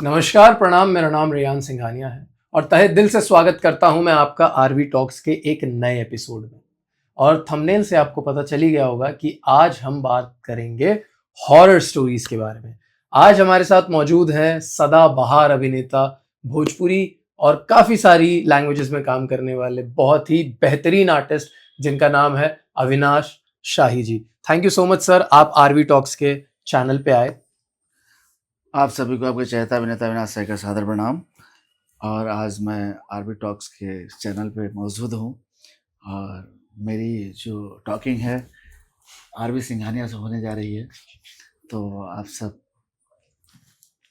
नमस्कार, प्रणाम। मेरा नाम रेयान सिंघानिया है और तहे दिल से स्वागत करता हूं मैं आपका आरवी टॉक्स के एक नए एपिसोड में। और थंबनेल से आपको पता चल ही गया होगा कि आज हम बात करेंगे हॉरर स्टोरीज के बारे में। आज हमारे साथ मौजूद हैं सदाबहार अभिनेता, भोजपुरी और काफ़ी सारी लैंग्वेजेस में काम करने वाले बहुत ही बेहतरीन आर्टिस्ट जिनका नाम है Avinash Shahi ji. Thank you so much sir, आप आरवी टॉक्स के चैनल पे आए। आप सभी को आपके चहेता अभिनेता अविनाश शाही का सादर प्रणाम। और आज मैं आरबी टॉक्स के चैनल पे मौजूद हूँ और मेरी जो टॉकिंग है आरबी सिंघानिया से होने जा रही है, तो आप सब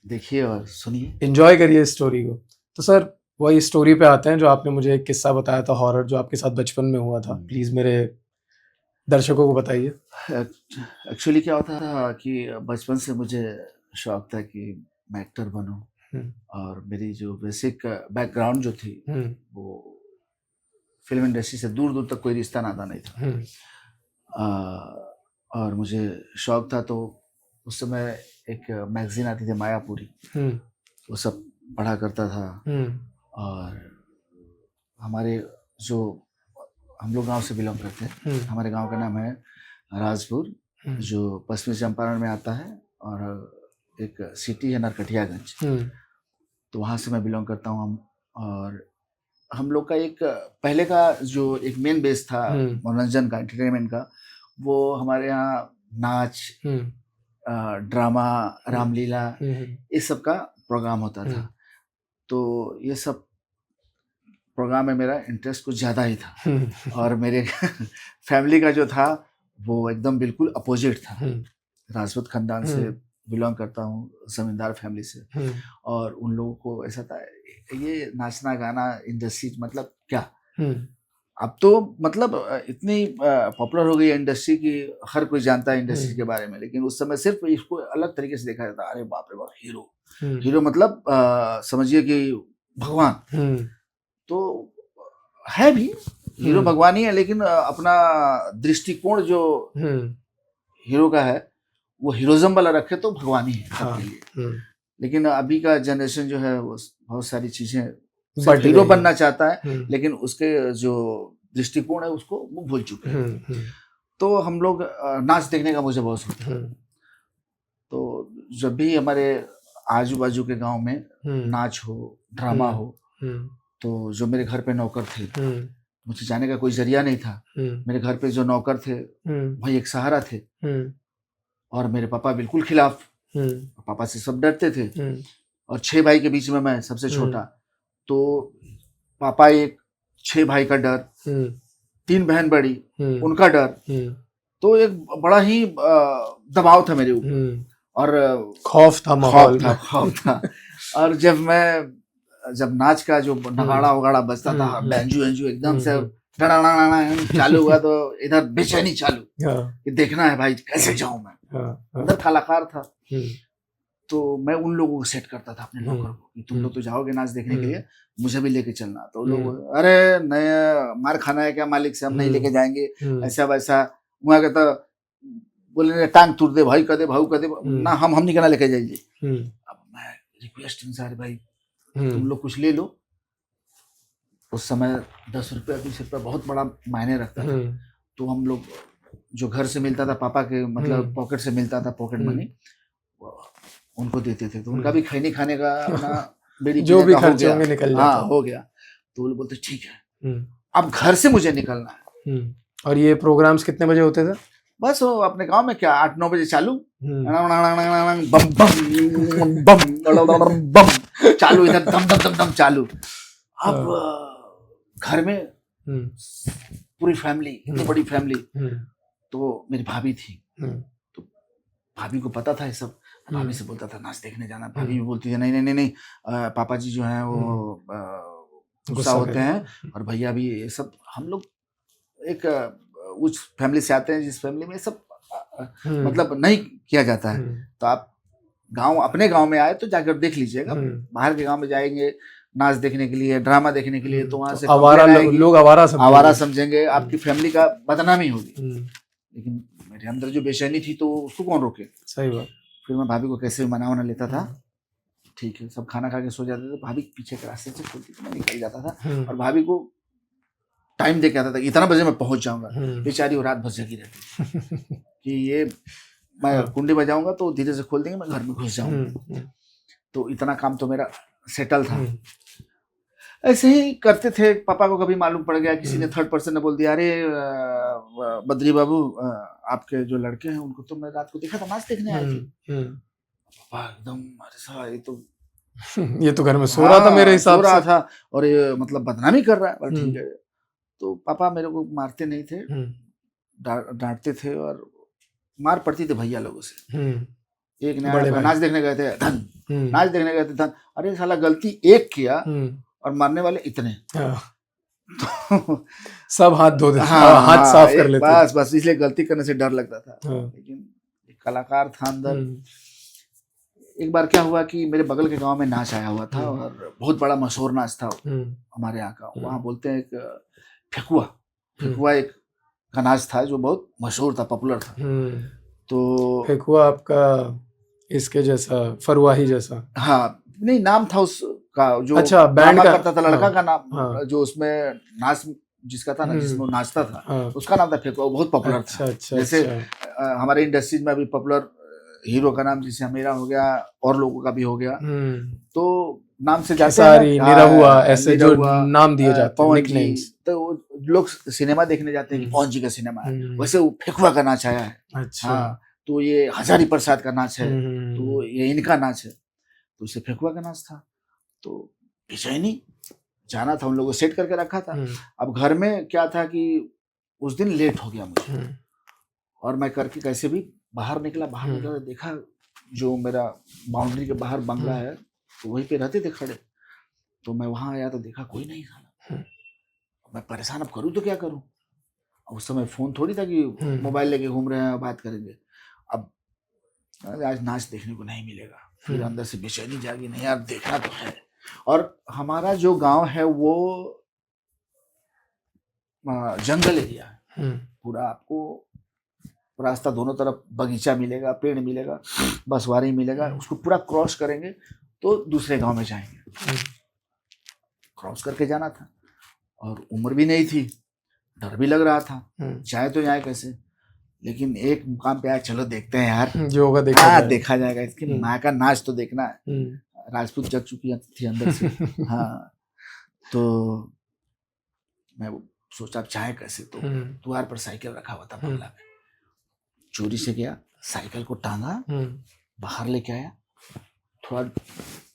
देखिए और सुनिए, एंजॉय करिए इस स्टोरी को। तो सर वही स्टोरी पे आते हैं जो आपने मुझे एक किस्सा बताया था हॉरर, जो आपके साथ बचपन में हुआ था। प्लीज़ मेरे दर्शकों को बताइए। एक्चुअली क्या होता था कि बचपन से मुझे शौक था कि मैं एक्टर बनूं, और मेरी जो बेसिक बैकग्राउंड जो थी वो फिल्म इंडस्ट्री से दूर दूर तक कोई रिश्ता नाता नहीं था। और मुझे शौक था, तो उस समय एक मैगजीन आती थी मायापुरी, वो सब पढ़ा करता था। और हमारे जो हम लोग गांव से बिलोंग करते हैं, हमारे गांव का नाम है राजपुर, जो पश्चिमी चंपारण में आता है, और एक सिटी है नरकटियागंज, तो वहाँ से मैं बिलोंग करता हूँ। और हम लोग का एक पहले का जो एक मेन बेस था मनोरंजन का, एंटरटेनमेंट का, वो हमारे यहाँ नाच, ड्रामा, रामलीला, इस सब का प्रोग्राम होता था। तो ये सब प्रोग्राम में मेरा इंटरेस्ट कुछ ज़्यादा ही था। और मेरे फैमिली का जो था वो एकदम बिल्कुल अपोजिट था। राजपूत खानदान से बिलोंग करता हूँ, जमींदार फैमिली से, और उन लोगों को ऐसा था ये नाचना गाना इंडस्ट्री मतलब क्या। अब तो मतलब इतनी पॉपुलर हो गई है इंडस्ट्री की, हर कोई जानता है इंडस्ट्री के बारे में, लेकिन उस समय सिर्फ इसको अलग तरीके से देखा जाता। अरे बाप रे बाप, हीरो मतलब समझिए कि भगवान। तो है भी, हीरो भगवान ही है, लेकिन अपना दृष्टिकोण जो हीरो का है वो हीरोइज्म वाला रखे तो भगवान ही है सबके लिए। लेकिन अभी का जनरेशन जो है वो बहुत सारी चीजें हीरो बनना चाहता है, लेकिन उसके जो दृष्टिकोण है उसको वो भूल चुके हैं। तो हम लोग नाच देखने का मुझे बहुत शौक था। तो जब भी हमारे आजू बाजू के गांव में नाच हो, ड्रामा हो, तो जो मेरे घर पे नौकर थे, मुझे जाने का कोई जरिया नहीं था। मेरे घर पे जो नौकर थे भाई एक सहारा थे, और मेरे पापा बिल्कुल खिलाफ। पापा से सब डरते थे, और 6 भाई के बीच में मैं सबसे छोटा, तो पापा एक, 6 भाई का डर, 3 बहन बड़ी, उनका डर, तो एक बड़ा ही दबाव था मेरे ऊपर, और खौफ था। और जब नाच का जो नगाड़ा वगाड़ा बजता था, बैंजू वैंजू एकदम से चालू हुआ, तो इधर बेचैनी चालू कि देखना है भाई, कैसे जाऊं मैं। अंदर कलाकार था, तो मैं उन लोगों को सेट करता था अपने नौकर को कि तुम लोग तो जाओगे नाच देखने के लिए, मुझे भी लेके चलना। तो लोग, अरे नया मार खाना है क्या मालिक से, हम नहीं लेके जाएंगे, ऐसा वैसा। वहाँ कहता बोले टांग तोड़ दे भाई, कदे भाऊ कदे ना, हम नहीं कहना लेके जाइए। अब मैं रिक्वेस्ट इंसान, भाई तुम लोग कुछ ले लो। उस समय 10 रुपया 20 रुपया बहुत बड़ा मायने रखता था। तो हम लोग जो घर से मिलता था, पापा के मतलब पॉकेट से मिलता था, पॉकेट मनी, उनको देते थे। तो उनका भी खैनी खाने का अपना बेड़ी जो भी खर्चे होंगे निकल जाता। हाँ, हो गया। तो वो बोलते ठीक है, अब घर से मुझे निकलना है। और ये प्रोग्राम्स कितने बजे होते थे? बस वो अपने गांव में क्या 8-9 बजे चालू, बम बम बम बम चालू, इधर दम दम दम दम चालू। अब घर में पूरी फैमिली, इतनी बड़ी फैमिली, तो मेरी भाभी थी, तो भाभी को पता था ये सब। भाभी से बोलता था नाच देखने जाना, भाभी भी बोलती थी नहीं नहीं नहीं नहीं, पापा जी जो हैं वो गुस्सा होते हैं, और भैया भी, ये सब हम लोग एक उस फैमिली से आते हैं जिस फैमिली में सब मतलब नहीं किया जाता है। तो आप अपने गांव में आए तो जाकर देख लीजिएगा। बाहर के गांव में जाएंगे नाच देखने के लिए, ड्रामा देखने के लिए, तो वहां से लोग आवारा समझेंगे, आपकी फैमिली का बदनामी होगी। लेकिन मेरे अंदर जो बेचैनी थी, तो उसको कौन रोके। सही बात। फिर मैं भाभी को कैसे भी मना लेता था, ठीक है, सब खाना खा के सो जाते थे, भाभी पीछे के रास्ते से खोलती थी, मैं निकल जाता था और भाभी को टाइम दे के आता था, इतना बजे मैं पहुंच जाऊंगा। बेचारी वो रात भर जगी रहती कि ये मैं कुंडी बजाऊंगा तो धीरे से खोल देंगे, मैं घर में घुस जाऊंगा। तो इतना काम तो मेरा सेटल था। ऐसे ही करते थे। पापा को कभी मालूम पड़ गया, किसी ने थर्ड पर्सन ने बोल दिया, अरे बद्री बाबू, आपके जो लड़के हैं उनको तो मैं रात को देखा था, मैच देखने आए थे। पापा एकदम, अरे साला ये तो घर में सो रहा था, मेरे हिसाब से सो रहा था और ये मतलब बदनामी कर रहा है। ठीक है, तो पापा मेरे को मारते नहीं थे, डांटते थे और मार पड़ती थी भैया लोगों से। एक नया नाच देखने गए थे, धन नाच देखने गए थे, धन, अरे साला गलती एक किया और मारने वाले इतने। तो सब हाथ धो देते, हाथ साफ कर लेते, बस इसलिए गलती करने से डर लगता था। लेकिन एक कलाकार था अंदर। एक बार क्या हुआ कि मेरे बगल के गांव में नाच आया हुआ था और बहुत बड़ा मशहूर नाच था हमारे यहाँ का। वहाँ बोलते हैं एक फेकुआ एक का नाच था जो बहुत मशहूर था, पॉपुलर था। तो फेकुआ आपका इसके जैसा, फरवाही जैसा? हाँ, नहीं, नाम था उसका जो, अच्छा, बैंड का करता था, लड़का का नाम, जो उसमें नाच जिसका था ना, जिसमें नाचता था, उसका नाम था फेकुआ। बहुत पॉपुलर था। जैसे हमारे इंडस्ट्रीज में अभी पॉपुलर हीरो का नाम जैसे मेरा हो गया और लोगों का भी हो गया, तो नाम से जाते हैं, निरहुआ, ऐसे जो नाम दिए जाते हैं, निकनेम्स। तो लोग सिनेमा देखने जाते हैं कि पवन जी का सिनेमा है, वैसे वो फेकुआ का नाच आया है। अच्छा, तो ये हजारी प्रसाद का नाच है, तो ये इनका नाच है, तो इसे फेकुआ का नाच था। तो बेचैनी जाना था, उन लोगों को सेट करके रखा था। अब घर में क्या था कि उस दिन लेट हो गया मुझे और मैं करके कैसे भी बाहर निकला तो देखा जो मेरा बाउंड्री के बाहर बंगला है, तो वहीं पे रहते थे खड़े। तो मैं वहां आया तो देखा कोई नहीं था। मैं परेशान, अब करूँ तो क्या करूँ। उस समय फोन थोड़ी था कि मोबाइल लेके घूम रहे हैं बात करेंगे। अब आज नाच देखने को नहीं मिलेगा, फिर अंदर से बेचैनी जागी, नहीं यार देखना तो है। और हमारा जो गांव है वो जंगल एरिया है पूरा। आपको रास्ता दोनों तरफ बगीचा मिलेगा, पेड़ मिलेगा, बसवारी मिलेगा, उसको पूरा क्रॉस करेंगे तो दूसरे गांव में जाएंगे। क्रॉस करके जाना था और उम्र भी नहीं थी, डर भी लग रहा था, जाए तो जाए कैसे। लेकिन एक मुकाम पे आया, चलो देखते हैं यार, जो होगा देखा जाएगा। इसकी माँ का नाच तो देखना है। राजपूत जग चुकी थी अंदर से। हाँ, तो मैं सोचा अब जाए कैसे। तो द्वार पर साइकिल रखा हुआ था बंगला में, चोरी से गया, साइकिल को टांगा, बाहर लेके आया थोड़ा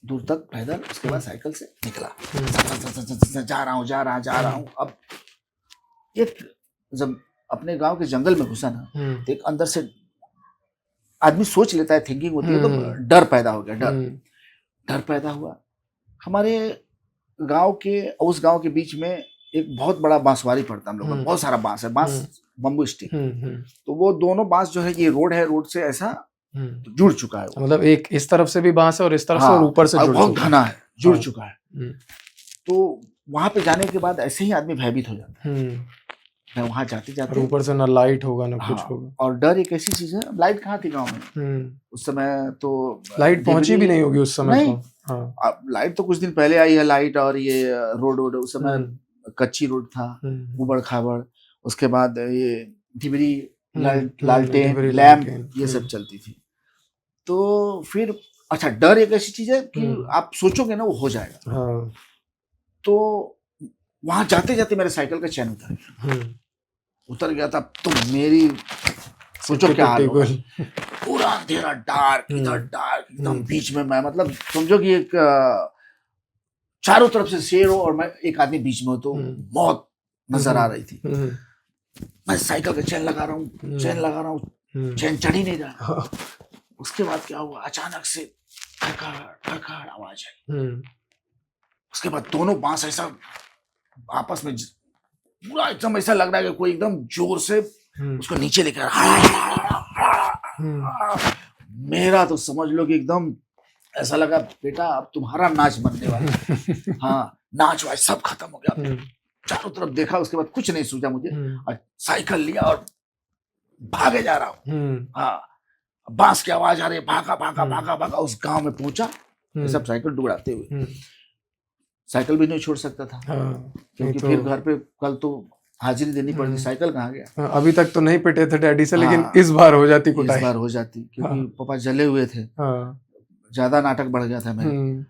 दूर तक पैदल, उसके बाद साइकिल से निकला, जा रहा हूँ। अब एक जब अपने गांव के जंगल में घुसा ना, तो एक अंदर से आदमी सोच लेता है, थिंकिंग होती है, तो डर पैदा हो गया। डर पैदा हुआ। हमारे गांव के, उस गांव के बीच में एक बहुत बड़ा बांसवारी पड़ता है हम लोग का, बहुत सारा बांस है, बांस बम्बू स्टिक। तो वो दोनों बांस जो है, ये रोड है, रोड से ऐसा जुड़ चुका है। मतलब एक इस तरफ से भी बांस है और इस तरफ से, और ऊपर से बहुत घना है, जुड़ चुका है। तो वहां पे जाने के बाद ऐसे ही आदमी भयभीत हो जाता है। मैं वहां जाते ऊपर से ना लाइट होगा ना कुछ होगा। और डर एक ऐसी चीज है, लाइट कहाँ थी गाँव में उस समय, तो लाइट पहुंची भी नहीं होगी उस समय। नहीं, लाइट तो कुछ दिन पहले आई है लाइट। और ये रोड उस समय कच्ची रोड था, उबड़ खाबड़। उसके बाद ये डिबरी, लालटेन, लैंप, ये सब चलती थी। तो फिर अच्छा, डर एक ऐसी चीज है कि आप सोचोगे ना वो हो जाएगा। तो वहां जाते जाते मेरे साइकिल का चैन उतर गया था। तो मेरी सोचो क्या हाल होगा, पूरा अंधेरा, डार्क, इधर डार्क एकदम, बीच में मैं, मतलब समझो कि एक चारों तरफ से शेर हो और मैं एक आदमी बीच में हो, तो मौत नजर आ रही थी। मैं साइकिल का चैन लगा रहा हूँ, चैन चढ़ ही नहीं रहा। उसके बाद क्या हुआ, अचानक से खड़खड़ आवाज आई। उसके बाद दोनों बांस ऐसा आपस में पूरा एकदम ऐसा लग रहा है कि कोई एकदम जोर से उसको नीचे लेकर मेरा तो समझ लो कि एकदम ऐसा लगा, बेटा अब तुम्हारा नाच बनने वाला। हाँ, नाच वाच सब खत्म हो गया। चारों तरफ देखा, उसके बाद कुछ नहीं सूझा मुझे, और साइकिल लिया और भागे जा रहा हूँ। हाँ, बांस की आवाज आ रही है, भागा, उस गांव में पहुंचा। ये सब साइकिल डुबराते हुए। साइकिल भी नहीं छोड़ सकता था, क्योंकि फिर घर पे कल तो हाजिरी देनी पड़ती, साइकिल कहाँ गया। अभी तक तो नहीं पिटे थे डैडी से, लेकिन इस बार हो जाती कुटाई। इस बार हो जाती, क्योंकि पापा जले हुए थे, ज्यादा नाटक बढ़ गया था मेरे।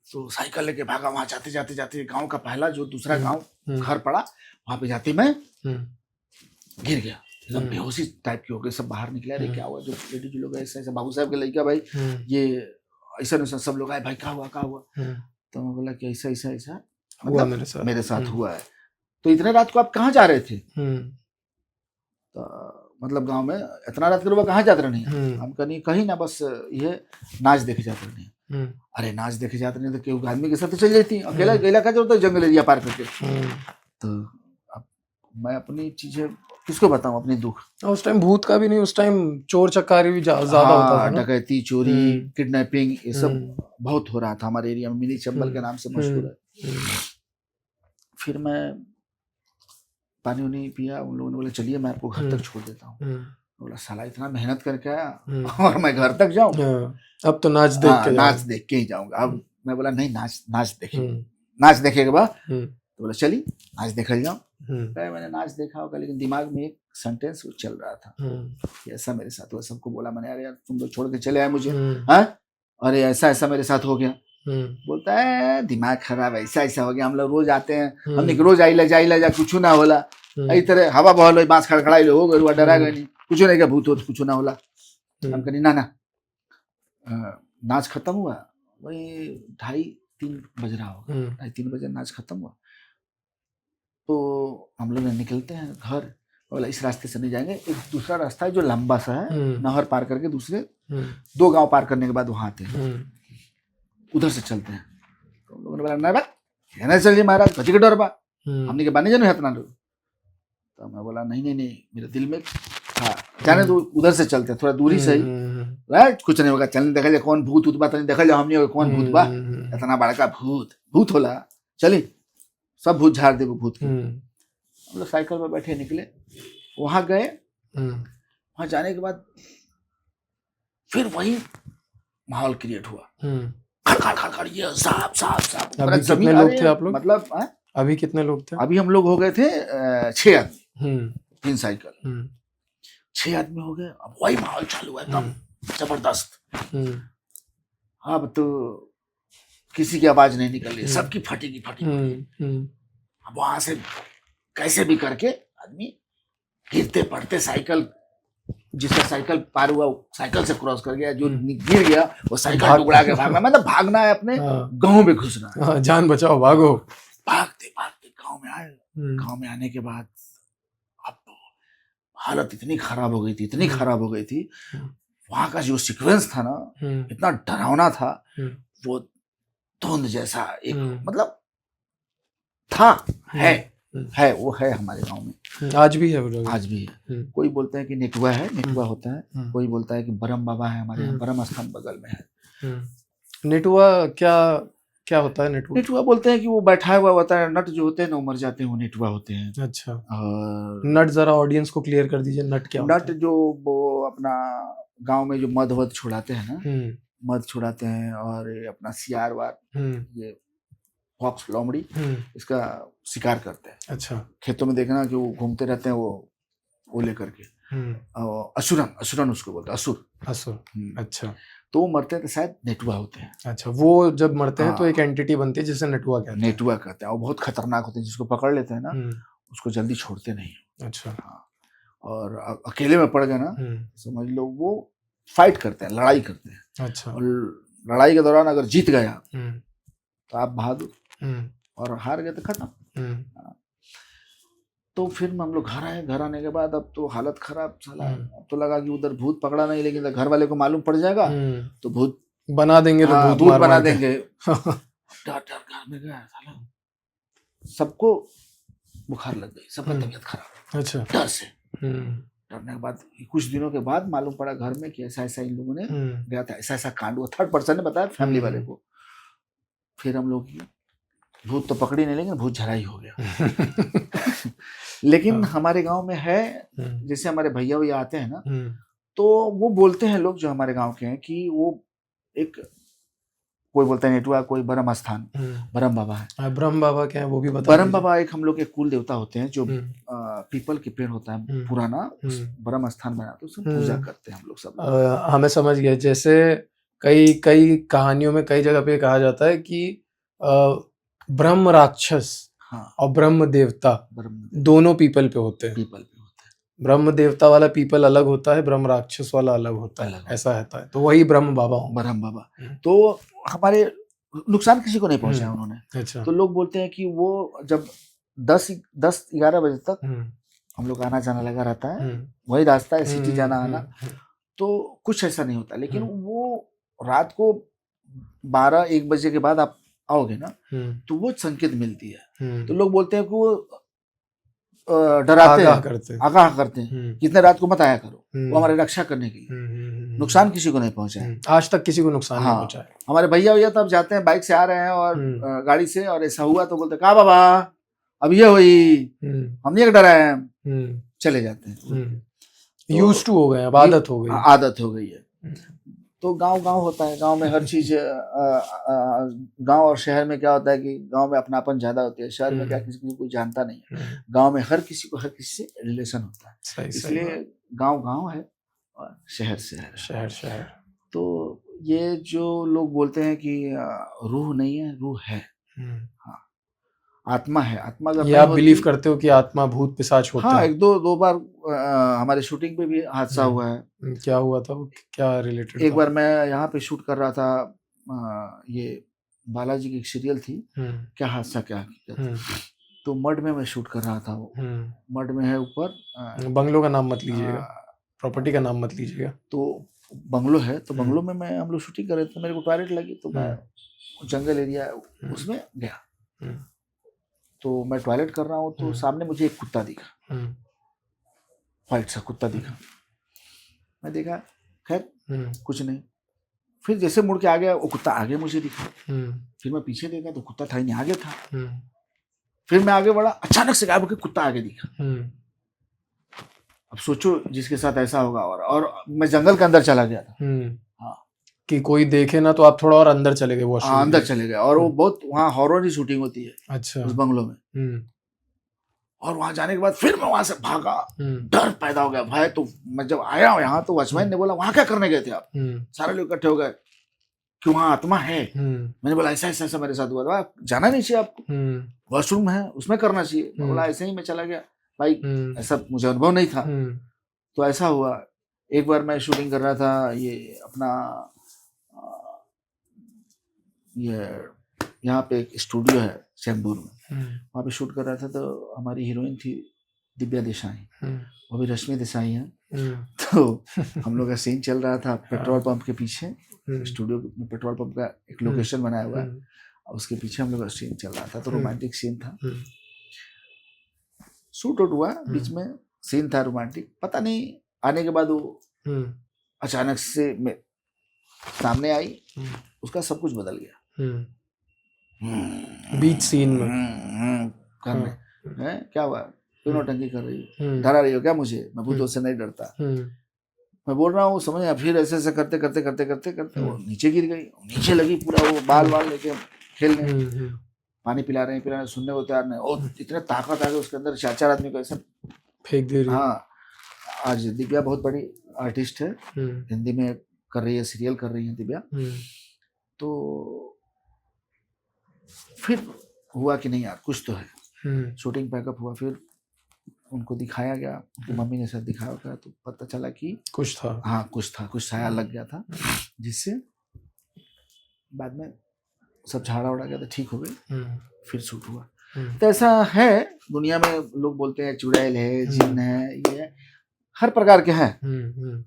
तो साइकिल लेके भागा, वहां जाते जाते जाते गांव का पहला जो दूसरा गांव घर पड़ा, वहां पे जाते मैं गिर गया, एकदम बेहोशी टाइप की हो गई। सब बाहर निकले, अरे क्या हुआ, जो लेडी जो लोग ऐसा ऐसा, बाबू साहब के लड़का भाई ये ऐसा ऐसा, सब लोग आए, भाई क्या हुआ क्या हुआ। तो मैं बोला कि ऐसा ऐसा ऐसा मतलब मेरे साथ हुआ है। तो इतने रात को आप कहाँ जा रहे थे? तो मतलब गांव में इतना रात के लोग कहाँ जाते नहीं। हम कहीं ना, बस ये नाच देखे जाते नहीं। अरे नाच देखे जाते नहीं तो क्यों, आदमी के साथ तो चल जाती, अकेला अकेला का जरूरत है जंगल एरिया पार करके। तो अब मैं अपनी चीजें किसको बताऊं, अपनी दुख। उस टाइम भूत का भी नहीं, उस टाइम चोर चकारी भी ज्यादा होता था ना, डकैती, चोरी, किडनैपिंग, ये सब बहुत हो रहा था हमारे एरिया में। मिनी चंबल के नाम से मशहूर है। फिर मैं पानी उनी पिया, उन लोगों ने बोला चलिए मैं आपको घर तक छोड़ देता हूँ। बोला साला इतना मेहनत करके आया और मैं घर तक जाऊं, अब तो नाच देख के ही जाऊंगा। अब मैं बोला नहीं, नाच देखेगा के बाद तो बोला चलिए नाच देखा जाऊं। मैंने नाच देखा होगा, लेकिन दिमाग में एक सेंटेंस चल रहा था कि ऐसा मेरे साथ हुआ। सबको बोला मैंने, अरे यार तुम तो छोड़ के चले आए मुझे, अरे ऐसा ऐसा मेरे साथ हो गया। बोलता है दिमाग खराब, ऐसा ऐसा हो गया, हम लोग रोज आते हैं, हमने रोज आई ला कुछ ना होला, इस तरह हवा बहल बांस खड़खड़ाई लो हो गए, डरा गए नहीं, कुछ नहीं क्या भूत हो कुछ ना होला। हम कहीं ना नाच खत्म हुआ, वही 2:30-3 बज रहा होगा, 2:30-3 बजे नाच खत्म हुआ। तो हम लोग निकलते हैं घर, बोला इस रास्ते से नहीं जाएंगे, एक दूसरा रास्ता है जो लंबा सा है, नहर पार करके दूसरे 2 गांव पार करने के बाद वहां आते हैं, उधर से चलते हैं। तो हम लोगों ने बोला नहीं चलिए महाराज, बची के डर बा, हमने के बाने जाने हतना। तो मैं बोला नहीं मेरे दिल में था, जाने दो उधर से चलते हैं, थोड़ा दूरी से ही, कुछ नहीं होगा, चलने देखा जाए कौन भूत बा, देखा जाए हमने कौन भूत बा, इतना बड़का भूत होला, चली सब भूत झाड़ दे भूत के। हम लोग साइकिल पर बैठे निकले, वहां गए, वहां जाने के बाद फिर वही माहौल क्रिएट हुआ, खड़ ये सांप। अभी कितने लोग थे आप लोग? मतलब अभी कितने लोग थे? अभी हम लोग हो गए थे 6 आदमी, 3 साइकिल, 6 आदमी हो गए। अब वही माहौल चालू हुआ एकदम जबरदस्त। अब तो किसी की आवाज नहीं निकल रही, सबकी फटेगी। अब वहां से कैसे भी करके आदमी गिरते पड़ते, साइकिल जिसका साइकिल पार हुआ साइकिल से क्रॉस कर गया, जो गिर गया वो साइकिल टुकड़ा के भागना, मतलब भागना है अपने गांव में घुसना, जान बचाओ भागो। भागते गांव में आए। गांव में आने के बाद अब हालत इतनी खराब हो गई थी, वहां का जो सीक्वेंस था ना, इतना डरावना था, वो धुंध जैसा एक मतलब था, वो है हमारे गांव में, आज भी है। कोई बोलते हैं कि नेटुआ होता है, कोई बोलता है कि बरम बाबा है, हमारे यहाँ बरम स्थान बगल में है। नेटुआ क्या होता है? नेटुआ बोलते हैं कि वो बैठा हुआ होता है, नट जो होते हैं ना मर जाते हैं, वो नेटुआ होते हैं। अच्छा, और नट जरा ऑडियंस को क्लियर कर दीजिए, नट क्या होता है? नट जो वो अपना गांव में जो मद छुड़ाते हैं ना, मध छुड़ाते हैं, और अपना सियार वार, ये फॉक्स लोमड़ी, इसका शिकार करते हैं। अच्छा, खेतों में देखना कि वो घूमते रहते हैं, वो लेकर के, असुरन उसको बोलते हैं, असुर। अच्छा, तो वो मरते हैं तो शायद नेटुआ होते हैं। अच्छा, वो जब मरते हैं तो एक एंटिटी बनती है जिसे नेटुआ कहते हैं। वो बहुत खतरनाक होते हैं, जिसको पकड़ लेते हैं ना उसको जल्दी छोड़ते नहीं। अच्छा, हाँ, और अकेले में पड़ गए ना, समझ लो वो फाइट करते हैं, लड़ाई करते हैं। अच्छा, और लड़ाई के दौरान अगर जीत गया तो आप बहादुर, और हार गए तो खत्म। तो फिर हम लोग घर आए। घर आने के बाद अब तो हालत खराब, साला अब तो लगा कि उधर भूत पकड़ा नहीं, लेकिन घर वाले को मालूम पड़ जाएगा तो भूत बना देंगे, तो भूत बना देंगे। डर घर में गया, साला सबको बुखार लग गई, सबका तबीयत खराब। अच्छा, डर से डरने के बाद कुछ दिनों के बाद मालूम पड़ा घर में कि ऐसा ऐसा इन लोगों ने गया था, ऐसा ऐसा कांड हुआ। 3rd पर्सन ने बताया फैमिली वाले को। फिर हम लोग भूत तो पकड़ी नहीं, लेकिन भूत झराई हो गया। लेकिन हमारे गांव में है, जैसे हमारे भैया आते हैं ना, तो वो बोलते हैं लोग जो हमारे गांव के हैं कि वो एक कोई बोलता है नेटुआ, कोई ब्रह्म स्थान, ब्रह्म बाबा है। ब्रह्म बाबा क्या है वो भी बता ब्रह्म बाबा एक हम लोग के कुल देवता होते हैं, जो पीपल के पेड़ होता है पुराना, ब्रह्म स्थान बना तो उसमें पूजा करते हैं हम लोग सब। हमें समझ गया। जैसे कई कई कहानियों में कई जगह पे कहा जाता है कि ब्रह्म राक्षस और ब्रह्म देवता दोनों पीपल पे होते हैं। ब्रह्म देवता वाला पीपल अलग होता है, ब्रह्म राक्षस वाला अलग होता है, ऐसा रहता है। तो वही ब्रह्म बाबा हो। ब्रह्म बाबा तो हमारे नुकसान किसी को नहीं पहुंचाया उन्होंने। अच्छा। तो लोग बोलते हैं कि वो जब 10-11 बजे तक हम लोग आना जाना लगा रहता है, वही रास्ता है सिटी जाना आना, तो कुछ ऐसा नहीं होता। लेकिन वो रात को 12-1 बजे के बाद आप आओगे ना, तो वो संकेत मिलती है। तो लोग बोलते हैं कि वो डराते हैं, आगाह करते हैं कि इतने रात को मत आया करो, वो हमारी रक्षा करने के लिए। नुकसान किसी को नहीं पहुंचाया आज तक, किसी को नुकसान नहीं पहुंचाया। हमारे भैया तब जाते हैं, बाइक से आ रहे हैं और गाड़ी से, और ऐसा हुआ तो बोलते कहा बाबा अब ये हुई, हम नहीं डराए, चले जाते हैं। यूज टू हो गए, अब आदत हो गई, आदत हो गई है। तो गांव होता है, गांव में हर चीज, गांव और शहर में क्या होता है कि गांव में अपनापन ज्यादा होती है, शहर में क्या किसी को कोई जानता नहीं है। गांव में हर किसी को हर किसी से रिलेशन होता है, इसलिए गांव है और शहर शहर। तो ये जो लोग बोलते हैं कि रूह नहीं है, रूह है, हाँ आत्मा है। आत्मा ये आप बिलीव करते हो कि आत्मा भूत पिशाच होता है? हाँ, 1-2 बार हमारे शूटिंग पे भी हादसा हुआ है। क्या हुआ था, क्या रिलेटेड? एक बार मैं यहाँ पे शूट कर रहा था, ये बालाजी की एक सीरियल थी, क्या हादसा क्या हकीकत, तो मड में मैं शूट कर रहा था। वो मड में है ऊपर, बंगलों का नाम मत लीजिएगा, प्रॉपर्टी का नाम मत लीजिएगा। तो बंगलो है, तो बंगलो में हम लोग शूटिंग कर रहे थे, मेरे को टॉयलेट लगी, तो मैं जंगल एरिया उसमें गया, तो मैं टॉयलेट कर रहा हूँ, तो सामने मुझे एक कुत्ता दिखा, व्हाइट सा कुत्ता दिखा। मैं देखा, खैर कुछ नहीं। फिर जैसे मुड़ के आ गया, वो कुत्ता आगे मुझे दिखा। फिर मैं पीछे देखा तो कुत्ता था ही नहीं, आगे था। फिर मैं आगे बढ़ा, अचानक से गायब होकर कुत्ता आगे दिखा। अब सोचो जिसके साथ ऐसा होगा, और मैं जंगल के अंदर चला गया था। हाँ, कि कोई देखे ना, तो आप थोड़ा और अंदर चले गए। वो अंदर चले गए, और वो बहुत वहाँ हॉरर की शूटिंग होती है। अच्छा। उस बंगलो में। और वहां जाने के बाद फिर मैं वहां से भागा, डर पैदा हो गया, भय। तो मैं जब आया यहाँ, तो वॉचमैन ने बोला वहां क्या करने गए थे आप? सारे लोग इकट्ठे हो गए कि वहां आत्मा है। मैंने बोला ऐसा मेरे साथ हुआ था, जाना नहीं चाहिए आपको, वॉशरूम है उसमें करना चाहिए। मैं बोला ऐसे ही मैं चला गया भाई, ऐसा मुझे अनुभव नहीं था। तो ऐसा हुआ। एक बार मैं शूटिंग कर रहा था, ये अपना ये यहाँ पे एक स्टूडियो है चैम्बूर में, वहाँ पे शूट कर रहा था। तो हमारी हीरोइन थी दिव्या देसाई, वो भी रश्मि देसाई है। तो हम लोग का सीन चल रहा था पेट्रोल पंप के पीछे, स्टूडियो में पेट्रोल पंप का एक लोकेशन बनाया हुआ है, और उसके पीछे हम लोग का सीन चल रहा था। तो रोमांटिक सीन था, शूट आउट हुआ, बीच में सीन था रोमांटिक। पता नहीं आने के बाद वो अचानक से सामने आई, उसका सब कुछ बदल गया बीच सीन में करने। है क्या हुआ, क्यों नौटंकी कर रही हो, डरा रही हो क्या मुझे? मैं भूतों से नहीं डरता, मैं बोल रहा हूँ, समझ। फिर ऐसे करते वो नीचे गिर गई, नीचे लगी पूरा, वो बाल लेके खेलने, पानी पिला रहे हैं, सुनने को तैयार नहीं। और इतने ताकत आ गई उसके अंदर, 4 आदमी को ऐसा फेंक दे रही। हाँ, आज दिव्या बहुत बड़ी आर्टिस्ट है, हिंदी में कर रही है, सीरियल कर रही है दिव्या। तो फिर हुआ कि नहीं यार कुछ तो है, शूटिंग पैकअप हुआ, फिर उनको दिखाया गया, उनकी मम्मी ने सब दिखाया गया, तो पता चला कि कुछ था। हाँ कुछ था, कुछ साया लग गया था, जिससे बाद में सब झाड़ा उड़ा गया, तो ठीक हो गई। फिर शूट हुआ। तो ऐसा है दुनिया में, लोग बोलते हैं चुड़ैल है, जिन्न है, ये हर प्रकार के हैं।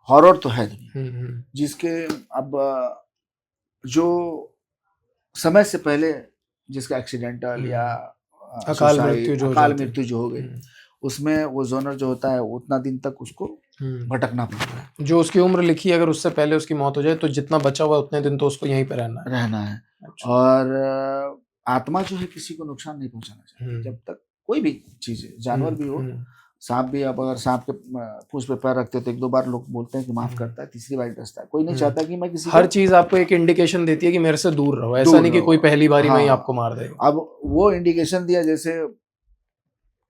हॉरर तो है दुनिया, जिसके अब जो समय से पहले जिसका एक्सीडेंटल या अकाल मृत्यु जो हो गई, उसमें वो जोनर जो होता है उतना दिन तक उसको भटकना पड़ता है। जो उसकी उम्र लिखी, अगर उससे पहले उसकी मौत हो जाए, तो जितना बचा हुआ उतने दिन तो उसको यहीं पे रहना है। अच्छा। और आत्मा जो है किसी को नुकसान नहीं पहुंचाना चाहिए। जब तक कोई भी चीज है, जानवर भी हो, सांप भी, अब अगर सांप के पूंछ पे पैर रखते तो 1-2 बार लोग बोलते हैं कि माफ करता है, तीसरी बार डसता है। कोई नहीं चाहता कि मैं किसी हर चीज आपको एक इंडिकेशन देती है कि मेरे से दूर रहो, ऐसा दूर नहीं कि रहो। कोई पहली बारी में ही हाँ। आपको मार देगा। अब वो इंडिकेशन दिया जैसे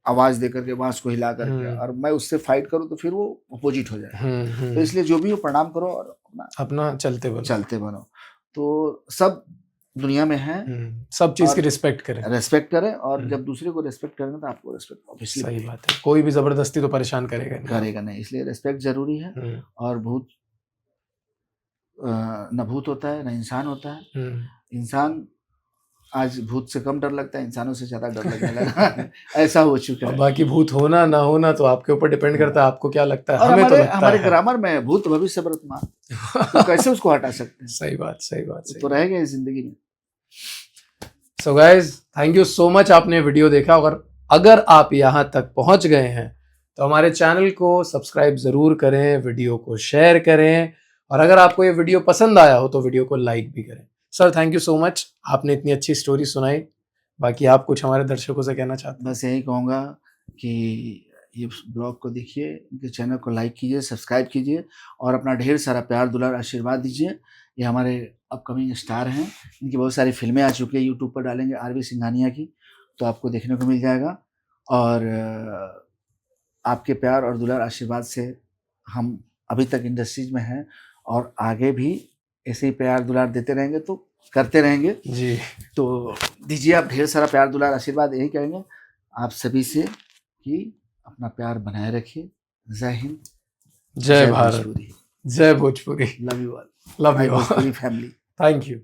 आवाज दे करके, बांस को हिला करके, और मैं उससे फाइट करूं तो फिर वो अपोजिट हो जाए। तो इसलिए जो भी हो प्रणाम करो और अपना चलते बनो। तो सब दुनिया में है, सब चीज और की रिस्पेक्ट करें, और जब दूसरे को रिस्पेक्ट करेंगे तो आपको रिस्पेक्ट ऑब्वियसली सही बात है। कोई भी जबरदस्ती तो परेशान करेगा नहीं, इसलिए रिस्पेक्ट जरूरी है। और भूत न भूत होता है न इंसान होता है। इंसान आज भूत से कम डर लगता है, इंसानों से ज्यादा डर लगने लगा। ऐसा हो चुका है। बाकी भूत होना ना होना तो आपके ऊपर डिपेंड करता है, आपको क्या लगता है। और हमें तो लगता हमारे है ग्रामर में भूत भविष्य वर्तमान, तो कैसे उसको हटा सकते हैं? सही बात तो रहेगा इस जिंदगी में। So guys, thank you so much, आपने वीडियो देखा। और अगर आप यहाँ तक पहुंच गए हैं तो हमारे चैनल को सब्सक्राइब जरूर करें, वीडियो को शेयर करें, और अगर आपको ये वीडियो पसंद आया हो तो वीडियो को लाइक भी करें। Sir thank you so much, आपने इतनी अच्छी स्टोरी सुनाई। बाकी आप कुछ हमारे दर्शकों से कहना चाहते हैं? बस यही कहूँगा कि ये ब्लॉग को देखिए, इनके चैनल को लाइक कीजिए, सब्सक्राइब कीजिए, और अपना ढेर सारा प्यार दुलार आशीर्वाद दीजिए। ये हमारे अपकमिंग स्टार हैं, इनकी बहुत सारी फिल्में आ चुकी है, यूट्यूब पर डालेंगे आरवी सिंघानिया की, तो आपको देखने को मिल जाएगा। और आपके प्यार और दुलार आशीर्वाद से हम अभी तक इंडस्ट्रीज में हैं, और आगे भी ऐसे ही प्यार दुलार देते रहेंगे, तो करते रहेंगे जी। तो दीजिए आप ढेर सारा प्यार दुलार आशीर्वाद। यही कहेंगे आप सभी से कि अपना प्यार बनाए रखिए। जय हिंद, जय भारत, जय Bhojpuri. Love you all, love you Bhojpuri family. Thank you.